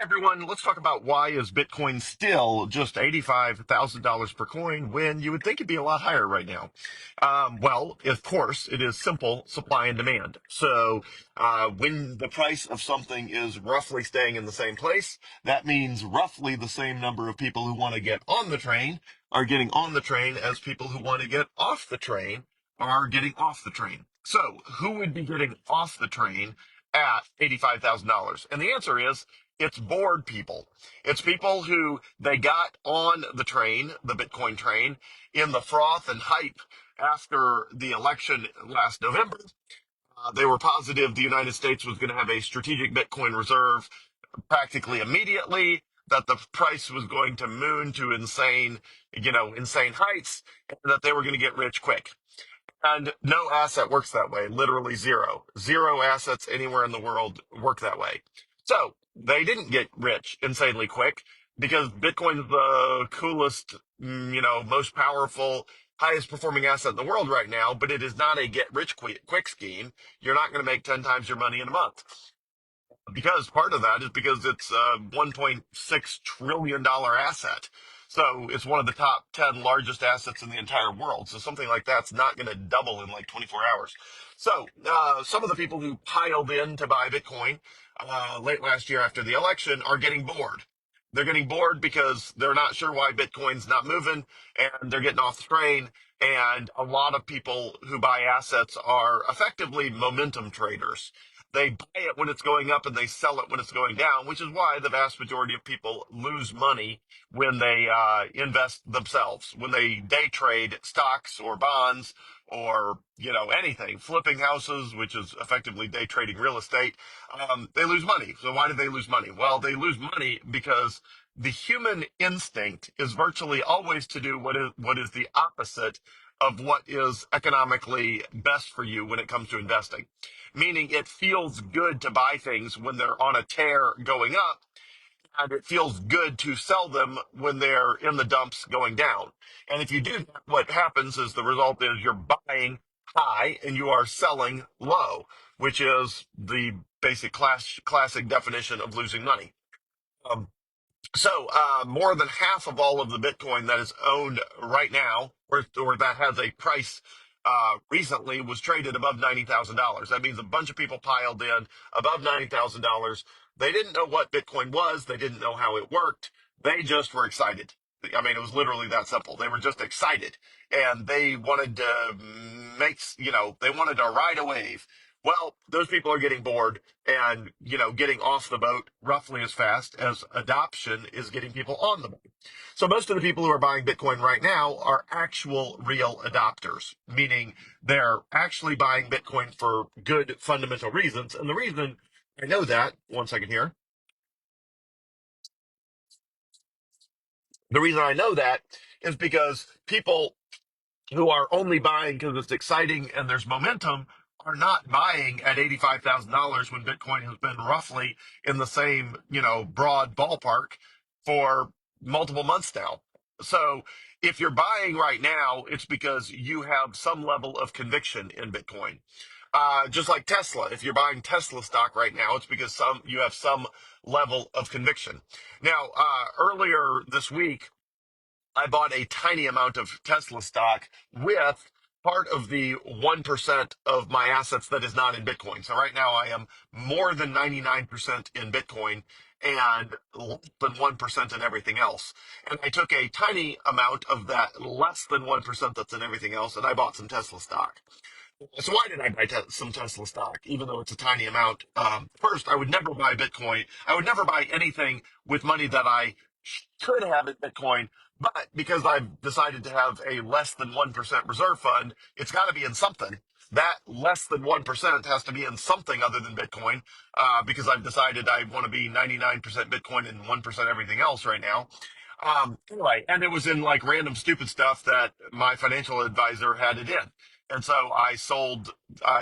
Everyone, let's talk about why is Bitcoin still just $85,000 per coin when you would think it'd be a lot higher right now? Well, of course, it is simple supply and demand. So when the price of something is roughly staying in the same place, that means roughly the same number of people who want to get on the train are getting on the train as people who want to get off the train are getting off the train. So who would be getting off the train at $85,000? And the answer is it's bored people. It's people who they got on the train, the Bitcoin train, in the froth and hype after the election last November. They were positive the United States was going to have a strategic Bitcoin reserve practically immediately, that the price was going to moon to insane heights, and that they were going to get rich quick. And no asset works that way. Literally zero. Zero assets anywhere in the world work that way. So they didn't get rich insanely quick because Bitcoin's the coolest, most powerful, highest performing asset in the world right now, but it is not a get rich quick scheme. You're not going to make 10 times your money in a month. Because part of that is because it's a $1.6 trillion asset. So it's one of the top 10 largest assets in the entire world. So something like that's not going to double in like 24 hours. So some of the people who piled in to buy Bitcoin late last year after the election are getting bored. They're getting bored because they're not sure why Bitcoin's not moving, and they're getting off the train. And a lot of people who buy assets are effectively momentum traders. They buy it when it's going up and they sell it when it's going down, which is why the vast majority of people lose money when they invest themselves, when they day trade stocks or bonds or anything, flipping houses, which is effectively day trading real estate. They lose money. So why do they lose money? Well, they lose money because the human instinct is virtually always to do what is the opposite of what is economically best for you when it comes to investing. Meaning it feels good to buy things when they're on a tear going up, and it feels good to sell them when they're in the dumps going down. And if you do that, what happens is the result is you're buying high and you are selling low, which is the basic classic definition of losing money. Um, so more than half of all of the Bitcoin that is owned right now, or that has a price recently, was traded above $90,000. That means a bunch of people piled in above $90,000. They didn't know what Bitcoin was. They didn't know how it worked. They just were excited. I mean, it was literally that simple. They were just excited, and they wanted to they wanted to ride a wave. Well, those people are getting bored and, getting off the boat roughly as fast as adoption is getting people on the boat. So most of the people who are buying Bitcoin right now are actual real adopters, meaning they're actually buying Bitcoin for good fundamental reasons. And the reason I know that, one second here, the reason I know that is because people who are only buying because it's exciting and there's momentum are not buying at $85,000 when Bitcoin has been roughly in the same, broad ballpark for multiple months now. So if you're buying right now, it's because you have some level of conviction in Bitcoin. Just like Tesla, if you're buying Tesla stock right now, it's because you have some level of conviction. Now, earlier this week, I bought a tiny amount of Tesla stock with part of the 1% of my assets that is not in Bitcoin. So right now I am more than 99% in Bitcoin and less than 1% in everything else. And I took a tiny amount of that less than 1% that's in everything else, and I bought some Tesla stock. So why did I buy some Tesla stock, even though it's a tiny amount? First, I would never buy Bitcoin. I would never buy anything with money that I could have in Bitcoin. But because I've decided to have a less than 1% reserve fund, it's got to be in something. That less than 1% has to be in something other than Bitcoin, because I've decided I want to be 99% Bitcoin and 1% everything else right now. Anyway, and it was in like random stupid stuff that my financial advisor had it in. And so I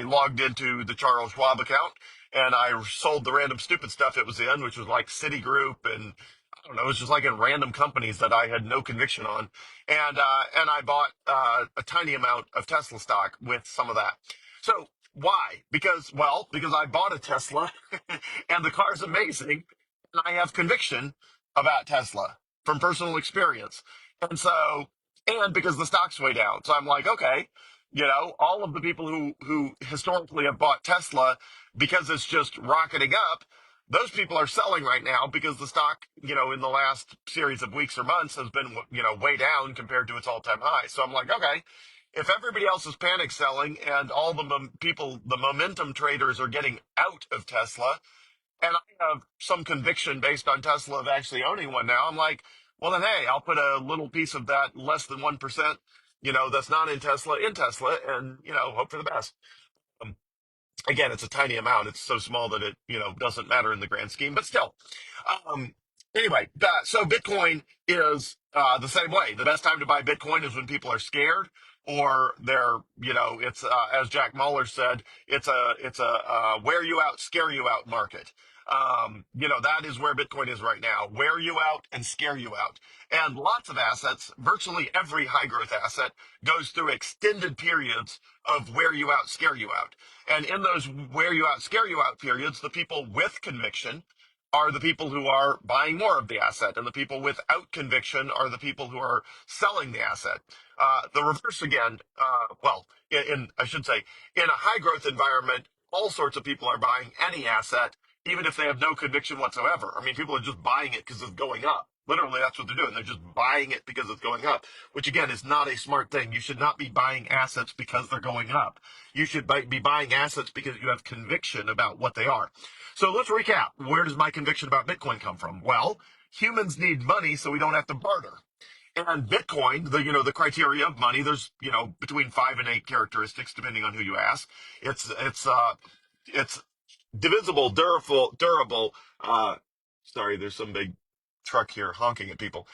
logged into the Charles Schwab account and I sold the random stupid stuff it was in, which was like Citigroup and I don't know, it was just like in random companies that I had no conviction on. And I bought a tiny amount of Tesla stock with some of that. So why? Because I bought a Tesla and the car's amazing I have conviction about Tesla from personal experience. And so, and because the stock's way down. So I'm like, okay, all of the people who historically have bought Tesla because it's just rocketing up, those people are selling right now because the stock, in the last series of weeks or months has been, way down compared to its all-time high. So I'm like, okay, if everybody else is panic selling and all the people, the momentum traders are getting out of Tesla, and I have some conviction based on Tesla of actually owning one now. I'm like, well, then, hey, I'll put a little piece of that less than 1%, that's not in Tesla and, hope for the best. Um, Again, it's a tiny amount. It's so small that it, doesn't matter in the grand scheme, but still. Um, anyway, so Bitcoin is the same way. The best time to buy Bitcoin is when people are scared or they're, it's as Jack Mahler said, it's a wear you out, scare you out market. That is where Bitcoin is right now. Wear you out and scare you out. And lots of assets, virtually every high growth asset goes through extended periods of wear you out, scare you out. And in those wear you out, scare you out periods, the people with conviction are the people who are buying more of the asset, and the people without conviction are the people who are selling the asset. The reverse again, well, I should say, in a high growth environment, all sorts of people are buying any asset, even if they have no conviction whatsoever. I mean, people are just buying it because it's going up. Literally, that's what they're doing. They're just buying it because it's going up, which again is not a smart thing. You should not be buying assets because they're going up. You should be buying assets because you have conviction about what they are. So let's recap. Where does my conviction about Bitcoin come from? Well, humans need money so we don't have to barter. And Bitcoin, the criteria of money, there's, between 5 and 8 characteristics, depending on who you ask. It's divisible, durable, sorry, there's some big truck here honking at people.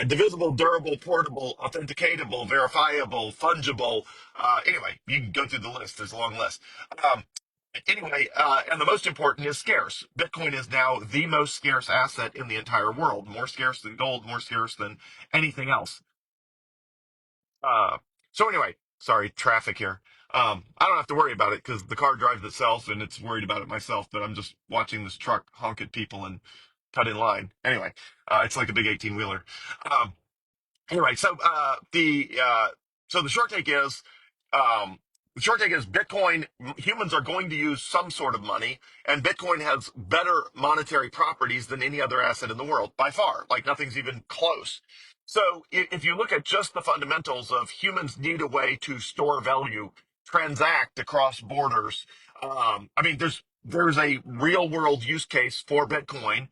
Divisible, durable, portable, authenticatable, verifiable, fungible. Anyway, you can go through the list. There's a long list. Um, Anyway, and the most important is scarce. Bitcoin is now the most scarce asset in the entire world, more scarce than gold, more scarce than anything else. Uh, so anyway, sorry, traffic here. I don't have to worry about it because the car drives itself and it's worried about it myself, but I'm just watching this truck honk at people and cut in line. Anyway, it's like a big 18 wheeler. Um, anyway, so the short take is Bitcoin. Humans are going to use some sort of money, and Bitcoin has better monetary properties than any other asset in the world by far. Like nothing's even close. So if you look at just the fundamentals of humans need a way to store value, transact across borders. I mean, there's a real world use case for Bitcoin.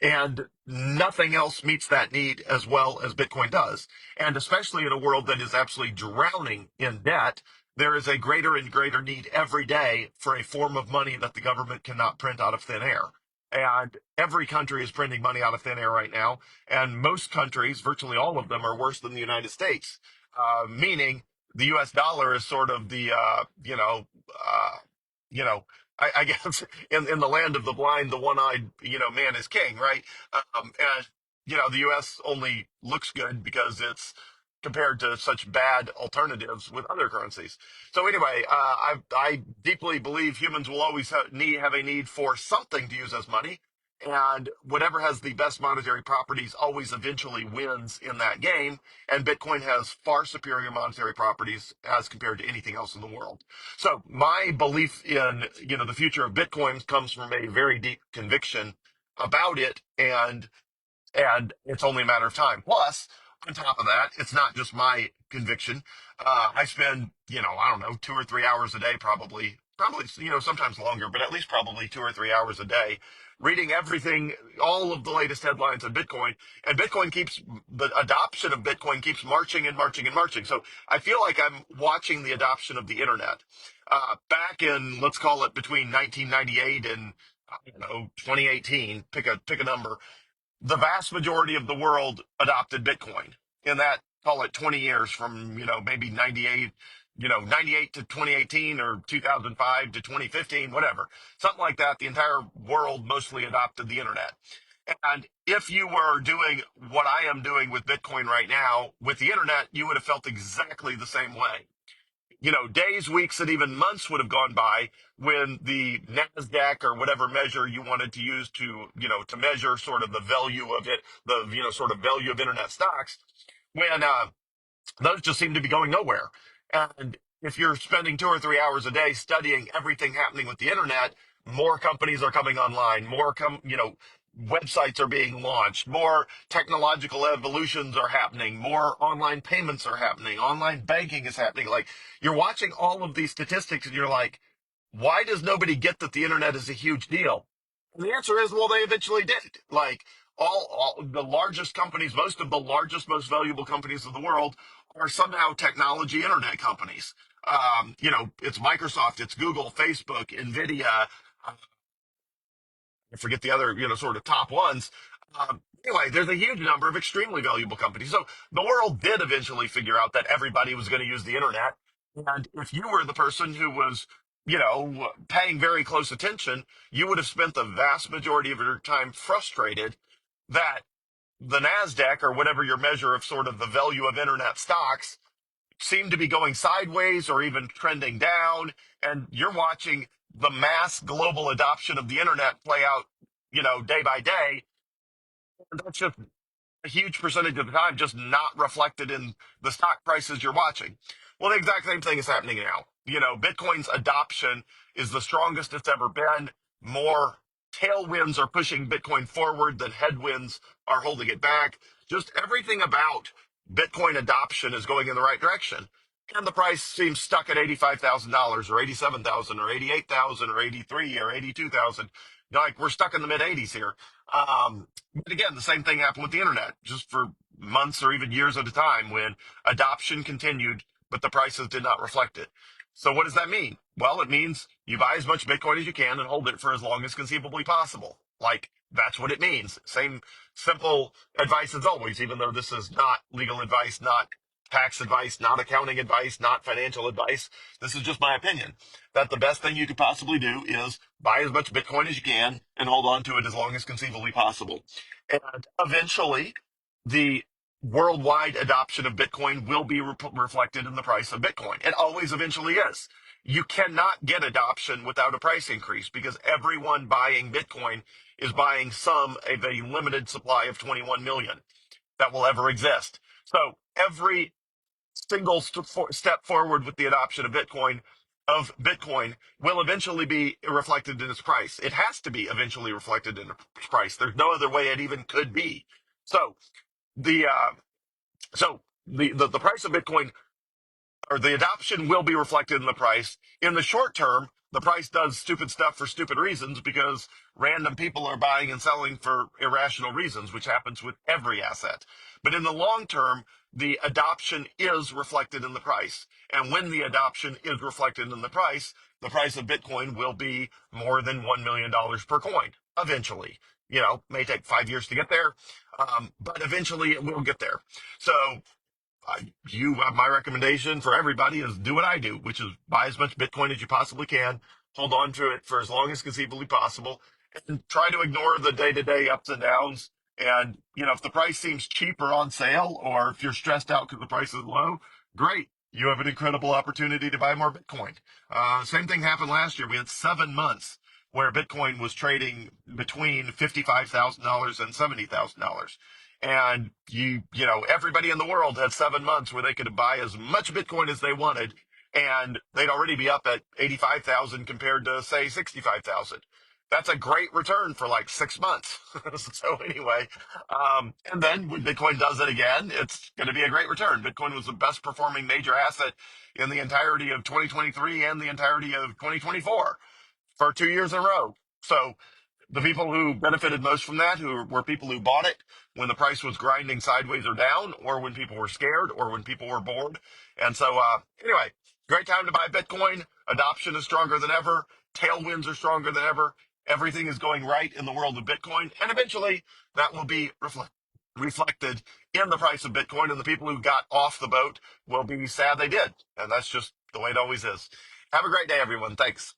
And nothing else meets that need as well as Bitcoin does. And especially in a world that is absolutely drowning in debt, there is a greater and greater need every day for a form of money that the government cannot print out of thin air. And every country is printing money out of thin air right now. And most countries, virtually all of them, are worse than the United States, meaning the US dollar is sort of you know, I guess in the land of the blind, the one-eyed, man is king, right? And the U.S. only looks good because it's compared to such bad alternatives with other currencies. So anyway, I deeply believe humans will always have a need for something to use as money, and whatever has the best monetary properties always eventually wins in that game. And Bitcoin has far superior monetary properties as compared to anything else in the world. So my belief in, the future of Bitcoin comes from a very deep conviction about it, and it's only a matter of time. Plus, on top of that, it's not just my conviction. I spend, I don't know, 2 or 3 hours a day, probably, sometimes longer, but at least probably 2 or 3 hours a day, reading everything, all of the latest headlines on Bitcoin. And the adoption of Bitcoin keeps marching and marching and marching. So I feel like I'm watching the adoption of the internet. Back in, let's call it between 1998 and, I don't know, 2018, pick a number, the vast majority of the world adopted Bitcoin in that, call it 20 years from, maybe 98, 98 to 2018 or 2005 to 2015, whatever. Something like that. The entire world mostly adopted the internet. And if you were doing what I am doing with Bitcoin right now with the internet, you would have felt exactly the same way. days, weeks, and even months would have gone by when the NASDAQ or whatever measure you wanted to use to measure sort of the value of it, sort of value of internet stocks, when those just seem to be going nowhere. And if you're spending 2 or 3 hours a day studying everything happening with the internet, more companies are coming online, websites are being launched, more technological evolutions are happening, more online payments are happening, online banking is happening. Like, you're watching all of these statistics and you're like, why does nobody get that the internet is a huge deal? And the answer is, well, they eventually did. Like, all the largest companies, most of the largest, most valuable companies of the world are somehow technology internet companies. It's Microsoft, it's Google, Facebook, Nvidia. I forget the other, sort of top ones. Anyway, there's a huge number of extremely valuable companies. So the world did eventually figure out that everybody was going to use the internet. And if you were the person who was, paying very close attention, you would have spent the vast majority of your time frustrated that the NASDAQ or whatever your measure of sort of the value of internet stocks seem to be going sideways or even trending down. And you're watching the mass global adoption of the internet play out, day by day. And that's just a huge percentage of the time just not reflected in the stock prices you're watching. Well, the exact same thing is happening now. Bitcoin's adoption is the strongest it's ever been. More tailwinds are pushing Bitcoin forward than headwinds are holding it back. Just everything about Bitcoin adoption is going in the right direction. And the price seems stuck at $85,000 or 87,000 or 88,000 or 83 or 82,000. Like, we're stuck in the mid 80s here. But again, the same thing happened with the internet, just for months or even years at a time, when adoption continued, but the prices did not reflect it. So what does that mean? Well, it means you buy as much Bitcoin as you can and hold it for as long as conceivably possible. Like, that's what it means. Same simple advice as always, even though this is not legal advice, not tax advice, not accounting advice, not financial advice. This is just my opinion that the best thing you could possibly do is buy as much Bitcoin as you can and hold on to it as long as conceivably possible. And eventually, the worldwide adoption of Bitcoin will be reflected in the price of Bitcoin. It always eventually is. You cannot get adoption without a price increase because everyone buying Bitcoin is buying some of a limited supply of 21 million that will ever exist. So every single step forward with the adoption of Bitcoin will eventually be reflected in its price. It has to be eventually reflected in its price. There's no other way it even could be. So the uh, the price of Bitcoin, or the adoption, will be reflected in the price. In the short term, the price does stupid stuff for stupid reasons because random people are buying and selling for irrational reasons, which happens with every asset. But in the long term, the adoption is reflected in the price. And when the adoption is reflected in the price of Bitcoin will be more than $1 million per coin eventually. May take 5 years to get there, but eventually it will get there. So my recommendation for everybody is do what I do, which is buy as much Bitcoin as you possibly can, hold on to it for as long as conceivably possible, and try to ignore the day-to-day ups and downs. And if the price seems cheap or on sale, or if you're stressed out because the price is low, great. You have an incredible opportunity to buy more Bitcoin. Same thing happened last year. We had 7 months where Bitcoin was trading between $55,000 and $70,000. And everybody in the world had 7 months where they could buy as much Bitcoin as they wanted, and they'd already be up at 85,000 compared to, say, 65,000. That's a great return for like 6 months. So anyway, and then when Bitcoin does it again, it's going to be a great return. Bitcoin was the best performing major asset in the entirety of 2023 and the entirety of 2024 for 2 years in a row. So the people who benefited most from that who were people who bought it when the price was grinding sideways or down, or when people were scared, or when people were bored. And so, anyway, great time to buy Bitcoin. Adoption is stronger than ever. Tailwinds are stronger than ever. Everything is going right in the world of Bitcoin. And eventually that will be reflected in the price of Bitcoin. And the people who got off the boat will be sad they did. And that's just the way it always is. Have a great day, everyone. Thanks.